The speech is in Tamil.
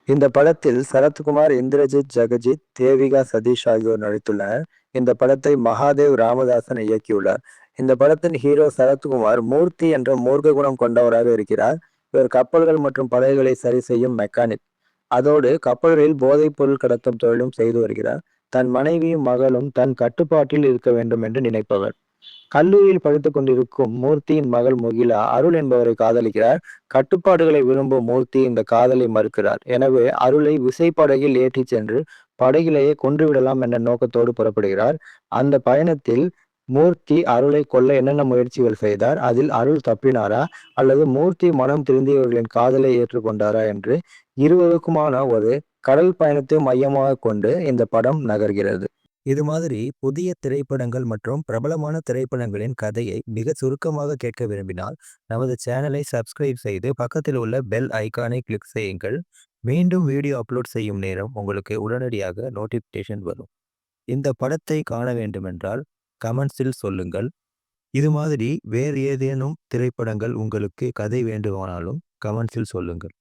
இந்த படத்தில் சரத்குமார், இந்திரஜித், ஜெகஜீத், தேவிகா சதீஷ் ஆகியோர் நடித்துள்ளனர். இந்த படத்தை மகாதேவ் ராமதாசன் இயக்கியுள்ளார். இந்த படத்தின் ஹீரோ சரத்குமார் மூர்த்தி என்ற மூர்க்க குணம் கொண்டவராக இருக்கிறார். இவர் கப்பல்கள் மற்றும் படகுகளை சரி செய்யும் மெக்கானிக். அதோடு கப்பல்களில் போதைப் பொருள் கடத்தும் தொழிலும் செய்து வருகிறார். தன் மனைவியும் மகளும் தன் கட்டுப்பாட்டில் இருக்க வேண்டும் என்று நினைப்பவர். கல்லூரியில் படித்துக் கொண்டிருக்கும் மூர்த்தியின் மகள் முகிலா அருள் என்பவரை காதலிக்கிறார். கட்டுப்பாடுகளை விரும்பும் மூர்த்தி இந்த காதலை மறுக்கிறார். எனவே அருளை விசைப்படகில் ஏற்றிச் சென்று படகிலேயே கொன்றுவிடலாம் என்ற நோக்கத்தோடு புறப்படுகிறார். அந்த பயணத்தில் மூர்த்தி அருளை கொல்ல என்னென்ன முயற்சிகள் செய்தார், அதில் அருள் தப்பினாரா அல்லது மூர்த்தி மனம் திருந்தியவர்களின் காதலை ஏற்றுக்கொண்டாரா என்று இருவருக்குமான ஒரு கடல் பயணத்தை மையமாக கொண்டு இந்த படம் நகர்கிறது. இது மாதிரி புதிய திரைப்படங்கள் மற்றும் பிரபலமான திரைப்படங்களின் கதையை மிக சுருக்கமாக கேட்க விரும்பினால் நமது சேனலை சப்ஸ்கிரைப் செய்து பக்கத்தில் உள்ள பெல் ஐகானை கிளிக் செய்யுங்கள். மீண்டும் வீடியோ அப்லோட் செய்யும் நேரம் உங்களுக்கு உடனடியாக நோட்டிஃபிகேஷன் வரும். இந்த படத்தை காண வேண்டுமென்றால் கமெண்ட்ஸில் சொல்லுங்கள். இது மாதிரி வேறு ஏதேனும் திரைப்படங்கள் உங்களுக்கு கதை வேண்டுமானாலும் கமெண்ட்ஸில் சொல்லுங்கள்.